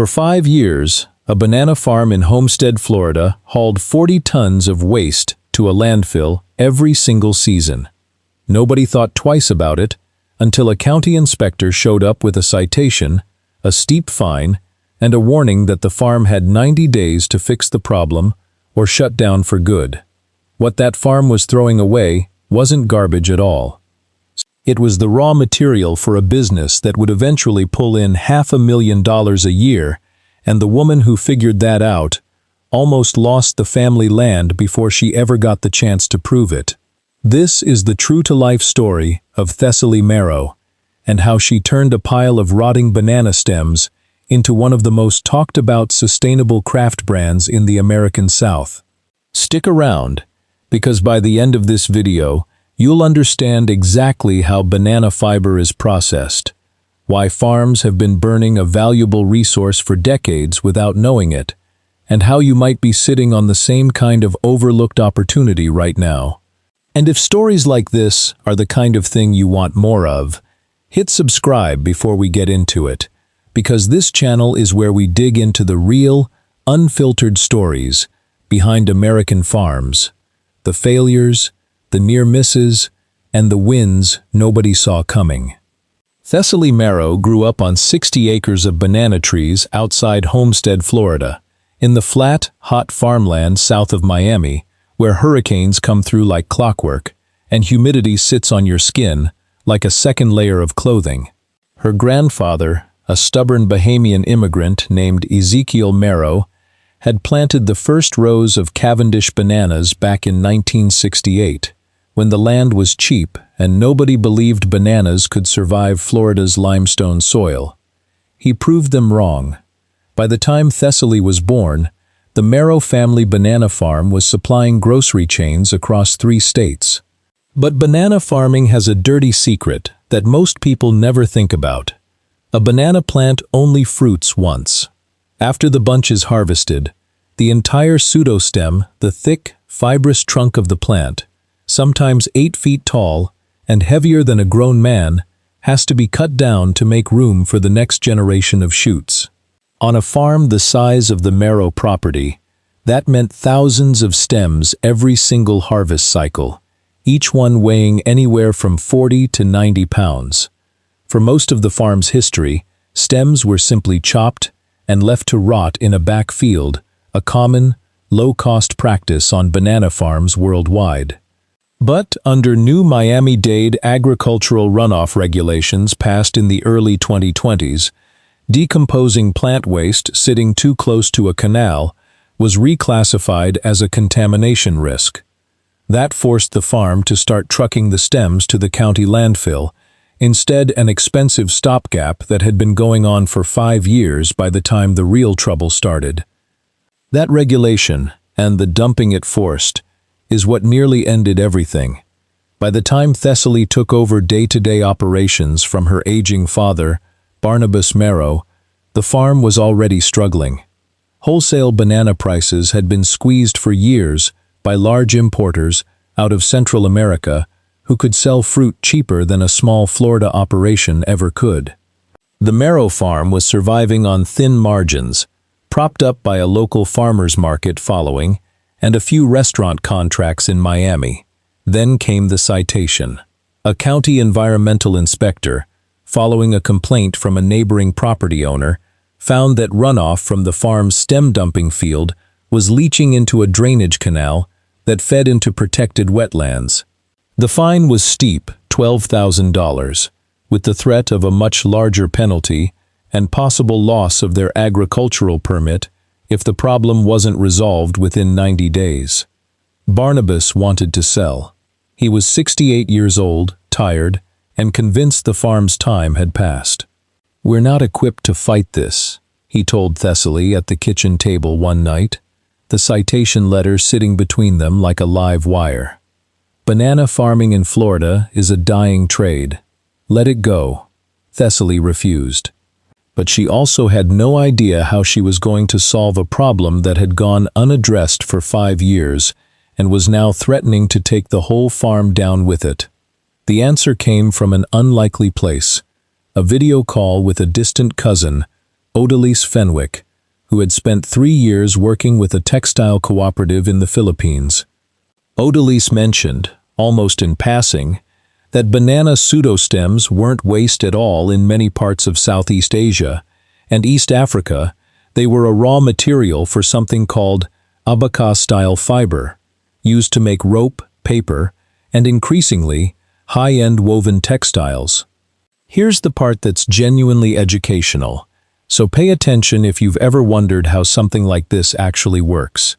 For 5 years, a banana farm in Homestead, Florida, hauled 40 tons of waste to a landfill every single season. Nobody thought twice about it until a county inspector showed up with a citation, a steep fine, and a warning that the farm had 90 days to fix the problem or shut down for good. What that farm was throwing away wasn't garbage at all. It was the raw material for a business that would eventually pull in $500,000 a year, and the woman who figured that out almost lost the family land before she ever got the chance to prove it. This is the true-to-life story of Thessaly Marrow, and how she turned a pile of rotting banana stems into one of the most talked-about sustainable craft brands in the American South. Stick around, because by the end of this video, you'll understand exactly how banana fiber is processed, why farms have been burning a valuable resource for decades without knowing it, and how you might be sitting on the same kind of overlooked opportunity right now. And if stories like this are the kind of thing you want more of, hit subscribe before we get into it, because this channel is where we dig into the real, unfiltered stories behind American farms, the failures, the near misses, and the wins nobody saw coming. Thessaly Marrow grew up on 60 acres of banana trees outside Homestead, Florida, in the flat, hot farmland south of Miami, where hurricanes come through like clockwork, and humidity sits on your skin like a second layer of clothing. Her grandfather, a stubborn Bahamian immigrant named Ezekiel Marrow, had planted the first rows of Cavendish bananas back in 1968, when the land was cheap and nobody believed bananas could survive Florida's limestone soil. He proved them wrong. By the time Thessaly was born, the Marrow family banana farm was supplying grocery chains across 3 states. But banana farming has a dirty secret that most people never think about. A banana plant only fruits once. After the bunch is harvested, the entire pseudostem, the thick, fibrous trunk of the plant, sometimes 8 feet tall and heavier than a grown man, has to be cut down to make room for the next generation of shoots. On a farm the size of the Marrow property, that meant thousands of stems every single harvest cycle, each one weighing anywhere from 40 to 90 pounds. For most of the farm's history, stems were simply chopped and left to rot in a back field, a common, low-cost practice on banana farms worldwide. But under new Miami-Dade agricultural runoff regulations passed in the early 2020s, decomposing plant waste sitting too close to a canal was reclassified as a contamination risk. That forced the farm to start trucking the stems to the county landfill, instead an expensive stopgap that had been going on for 5 years by the time the real trouble started. That regulation, and the dumping it forced, is what nearly ended everything. By the time Thessaly took over day-to-day operations from her aging father, Barnabas Marrow, the farm was already struggling. Wholesale banana prices had been squeezed for years by large importers out of Central America who could sell fruit cheaper than a small Florida operation ever could. The Marrow farm was surviving on thin margins, propped up by a local farmers market following and a few restaurant contracts in Miami. Then came the citation. A county environmental inspector, following a complaint from a neighboring property owner, found that runoff from the farm's stem dumping field was leaching into a drainage canal that fed into protected wetlands. The fine was steep, $12,000, with the threat of a much larger penalty and possible loss of their agricultural permit if the problem wasn't resolved within 90 days. Barnabas wanted to sell. He was 68 years old, tired, and convinced the farm's time had passed. "We're not equipped to fight this," he told Thessaly at the kitchen table one night, the citation letter sitting between them like a live wire. "Banana farming in Florida is a dying trade. Let it go." Thessaly refused. But she also had no idea how she was going to solve a problem that had gone unaddressed for 5 years and was now threatening to take the whole farm down with it. The answer came from an unlikely place, a video call with a distant cousin Odalise Fenwick, who had spent 3 years working with a textile cooperative in the Philippines. Odalise mentioned, almost in passing, that banana pseudostems weren't waste at all in many parts of Southeast Asia and East Africa. They were a raw material for something called abaca-style fiber, used to make rope, paper, and increasingly, high-end woven textiles. Here's the part that's genuinely educational, so pay attention if you've ever wondered how something like this actually works.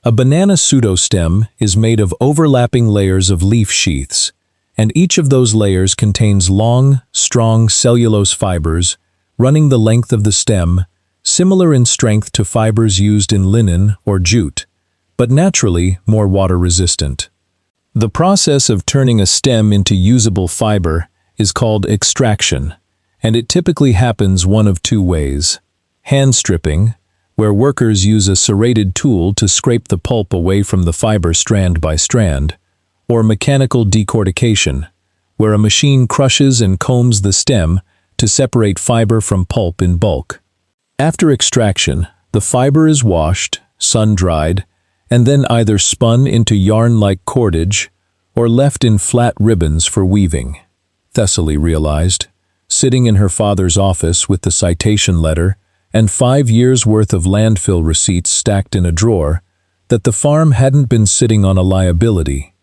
A banana pseudostem is made of overlapping layers of leaf sheaths, and each of those layers contains long, strong cellulose fibers running the length of the stem, similar in strength to fibers used in linen or jute, but naturally more water-resistant. The process of turning a stem into usable fiber is called extraction, and it typically happens one of two ways: hand stripping, where workers use a serrated tool to scrape the pulp away from the fiber strand by strand, or mechanical decortication, where a machine crushes and combs the stem to separate fiber from pulp in bulk. After extraction, the fiber is washed, sun-dried, and then either spun into yarn-like cordage or left in flat ribbons for weaving. Thessaly realized, sitting in her father's office with the citation letter and 5 years' worth of landfill receipts stacked in a drawer, that the farm hadn't been sitting on a liability.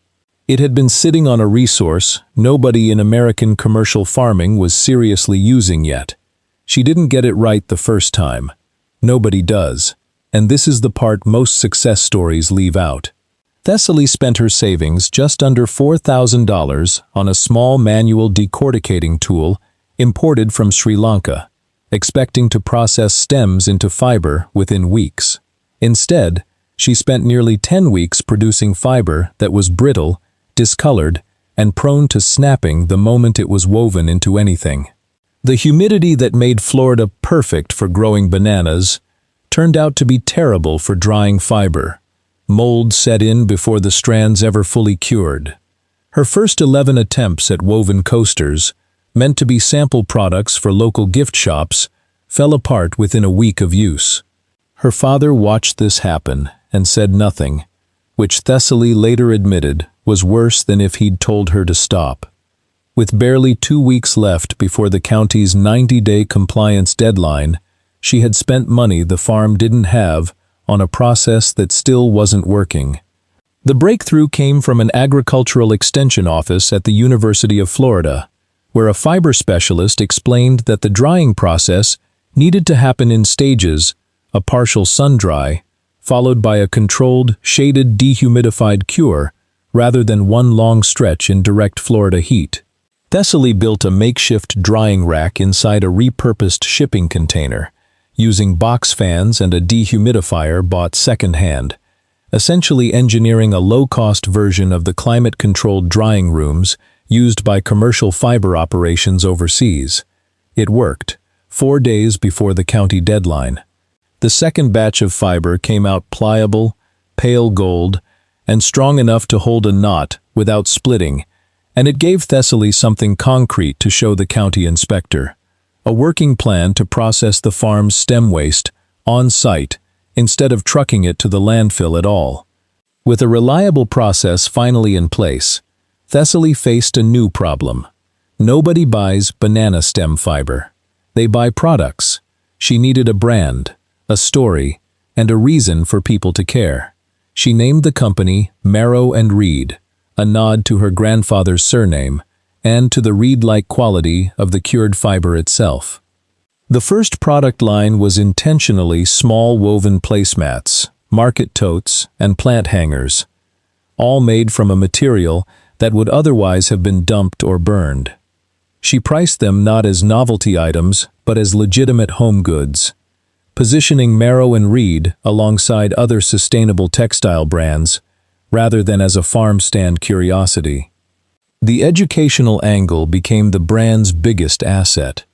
It had been sitting on a resource nobody in American commercial farming was seriously using yet. She didn't get it right the first time. Nobody does. And this is the part most success stories leave out. Thessaly spent her savings just under $4,000 on a small manual decorticating tool imported from Sri Lanka, expecting to process stems into fiber within weeks. Instead, she spent nearly 10 weeks producing fiber that was brittle, discolored, and prone to snapping the moment it was woven into anything. The humidity that made Florida perfect for growing bananas turned out to be terrible for drying fiber. Mold set in before the strands ever fully cured. Her first 11 attempts at woven coasters, meant to be sample products for local gift shops, fell apart within a week of use. Her father watched this happen and said nothing, which Thessaly later admitted was worse than if he'd told her to stop. With barely 2 weeks left before the county's 90-day compliance deadline, she had spent money the farm didn't have on a process that still wasn't working. The breakthrough came from an agricultural extension office at the University of Florida, where a fiber specialist explained that the drying process needed to happen in stages: a partial sun-dry, followed by a controlled, shaded, dehumidified cure, rather than one long stretch in direct Florida heat. Thessaly built a makeshift drying rack inside a repurposed shipping container, using box fans and a dehumidifier bought secondhand, essentially engineering a low-cost version of the climate-controlled drying rooms used by commercial fiber operations overseas. It worked, 4 days before the county deadline. The second batch of fiber came out pliable, pale gold, and strong enough to hold a knot without splitting, and it gave Thessaly something concrete to show the county inspector: a working plan to process the farm's stem waste on-site instead of trucking it to the landfill at all. With a reliable process finally in place, Thessaly faced a new problem. Nobody buys banana stem fiber. They buy products. She needed a brand, a story, and a reason for people to care. She named the company Marrow and Reed, a nod to her grandfather's surname and to the reed-like quality of the cured fiber itself. The first product line was intentionally small woven placemats, market totes, and plant hangers, all made from a material that would otherwise have been dumped or burned. She priced them not as novelty items, but as legitimate home goods, positioning Marrow and Reed alongside other sustainable textile brands, rather than as a farm stand curiosity. The educational angle became the brand's biggest asset.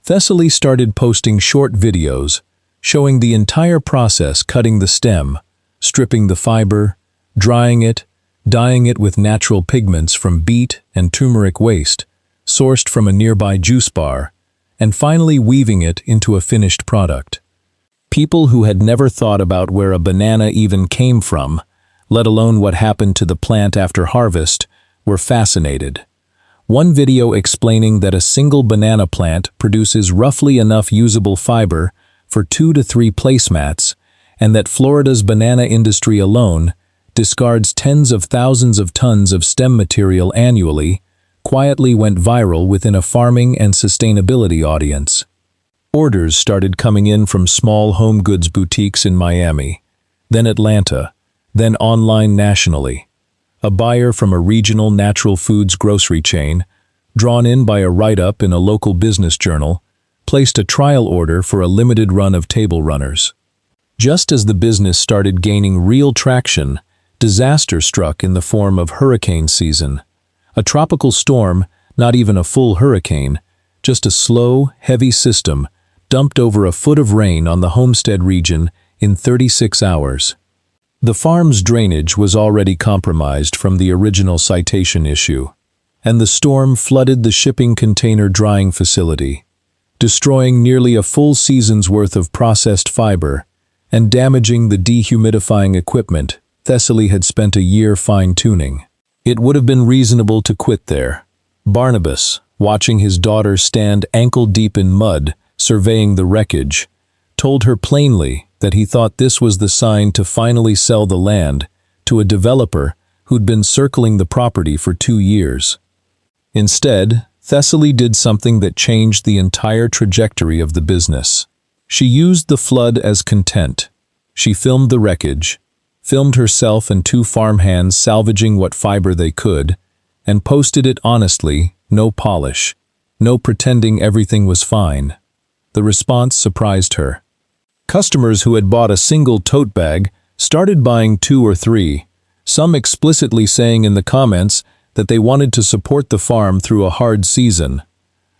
Thessaly started posting short videos showing the entire process: cutting the stem, stripping the fiber, drying it, dyeing it with natural pigments from beet and turmeric waste, sourced from a nearby juice bar, and finally weaving it into a finished product. People who had never thought about where a banana even came from, let alone what happened to the plant after harvest, were fascinated. One video explaining that a single banana plant produces roughly enough usable fiber for 2 to 3 placemats, and that Florida's banana industry alone discards tens of thousands of tons of stem material annually, quietly went viral within a farming and sustainability audience. Orders started coming in from small home goods boutiques in Miami, then Atlanta, then online nationally. A buyer from a regional natural foods grocery chain, drawn in by a write-up in a local business journal, placed a trial order for a limited run of table runners. Just as the business started gaining real traction, disaster struck in the form of hurricane season. A tropical storm, not even a full hurricane, just a slow, heavy system, dumped over a foot of rain on the Homestead region in 36 hours. The farm's drainage was already compromised from the original citation issue, and the storm flooded the shipping container drying facility, destroying nearly a full season's worth of processed fiber and damaging the dehumidifying equipment Thessaly had spent a year fine-tuning. It would have been reasonable to quit there. Barnabas, watching his daughter stand ankle-deep in mud, surveying the wreckage, told her plainly that he thought this was the sign to finally sell the land to a developer who'd been circling the property for 2 years. Instead, Thessaly did something that changed the entire trajectory of the business. She used the flood as content. She filmed the wreckage, filmed herself and 2 farmhands salvaging what fiber they could, and posted it honestly, no polish, no pretending everything was fine. The response surprised her. Customers who had bought a single tote bag started buying 2 or 3, some explicitly saying in the comments that they wanted to support the farm through a hard season.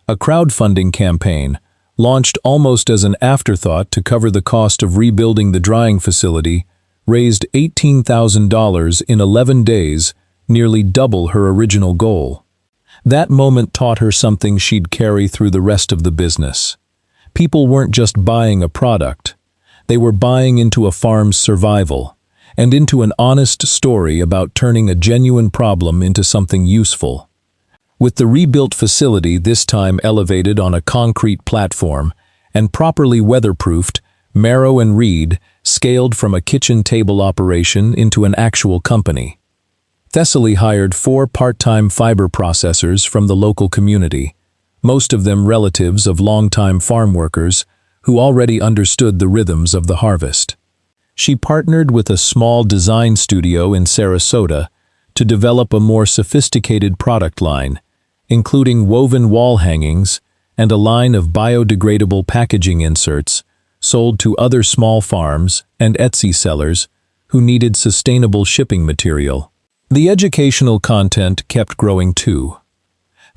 A crowdfunding campaign, launched almost as an afterthought to cover the cost of rebuilding the drying facility, raised $18,000 in 11 days, nearly double her original goal. That moment taught her something she'd carry through the rest of the business. People weren't just buying a product. They were buying into a farm's survival, and into an honest story about turning a genuine problem into something useful. With the rebuilt facility this time elevated on a concrete platform and properly weatherproofed, Marrow and Reed scaled from a kitchen table operation into an actual company. Thessaly hired 4 part-time fiber processors from the local community, most of them relatives of longtime farm workers who already understood the rhythms of the harvest. She partnered with a small design studio in Sarasota to develop a more sophisticated product line, including woven wall hangings and a line of biodegradable packaging inserts sold to other small farms and Etsy sellers who needed sustainable shipping material. The educational content kept growing too.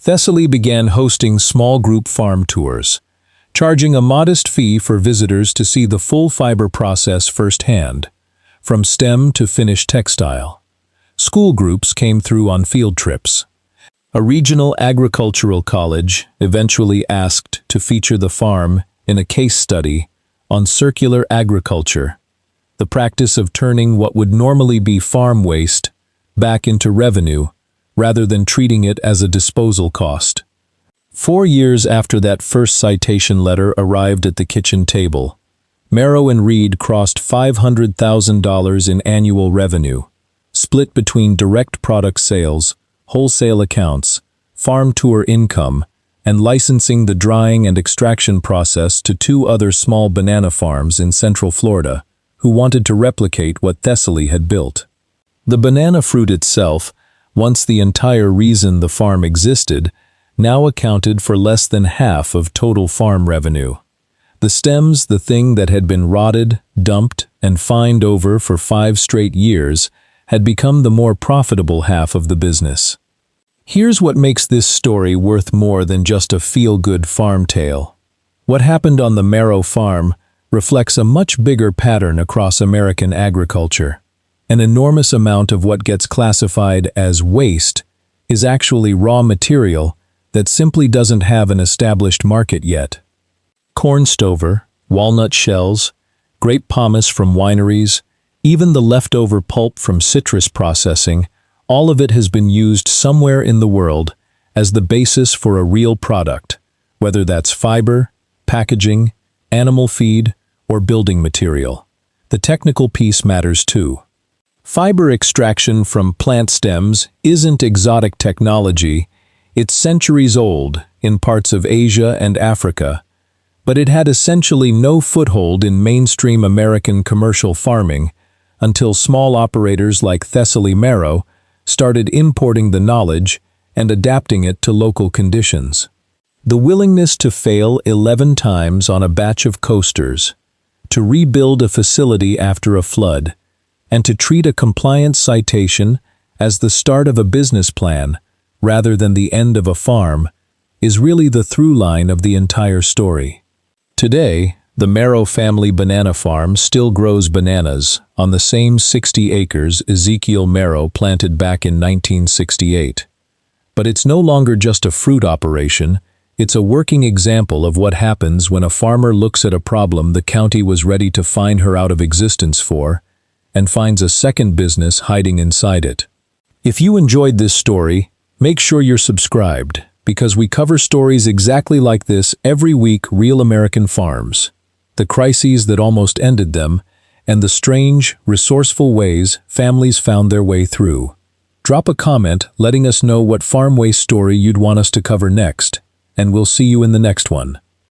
Thessaly began hosting small group farm tours, charging a modest fee for visitors to see the full fiber process firsthand, from stem to finished textile. School groups came through on field trips. A regional agricultural college eventually asked to feature the farm in a case study on circular agriculture, the practice of turning what would normally be farm waste back into revenue rather than treating it as a disposal cost. 4 years after that first citation letter arrived at the kitchen table, Marrow and Reed crossed $500,000 in annual revenue, split between direct product sales, wholesale accounts, farm tour income, and licensing the drying and extraction process to 2 other small banana farms in Central Florida who wanted to replicate what Thessaly had built. The banana fruit itself, once the entire reason the farm existed, now accounted for less than half of total farm revenue. The stems, the thing that had been rotted, dumped, and fined over for 5 straight years, had become the more profitable half of the business. Here's what makes this story worth more than just a feel-good farm tale. What happened on the Marrow farm reflects a much bigger pattern across American agriculture. An enormous amount of what gets classified as waste is actually raw material that simply doesn't have an established market yet. Corn stover, walnut shells, grape pomace from wineries, even the leftover pulp from citrus processing, all of it has been used somewhere in the world as the basis for a real product, whether that's fiber, packaging, animal feed, or building material. The technical piece matters too. Fiber extraction from plant stems isn't exotic technology, it's centuries old in parts of Asia and Africa, but it had essentially no foothold in mainstream American commercial farming until small operators like Thessaly Marrow started importing the knowledge and adapting it to local conditions. The willingness to fail 11 times on a batch of coasters, to rebuild a facility after a flood, and to treat a compliance citation as the start of a business plan rather than the end of a farm is really the through line of the entire story. Today, the Marrow family banana farm still grows bananas on the same 60 acres Ezekiel Marrow planted back in 1968. But it's no longer just a fruit operation, it's a working example of what happens when a farmer looks at a problem the county was ready to fine her out of existence for, and finds a second business hiding inside it. If you enjoyed this story, make sure you're subscribed, because we cover stories exactly like this every week. Real American farms, the crises that almost ended them, and the strange, resourceful ways families found their way through. Drop a comment letting us know what farm waste story you'd want us to cover next, and we'll see you in the next one.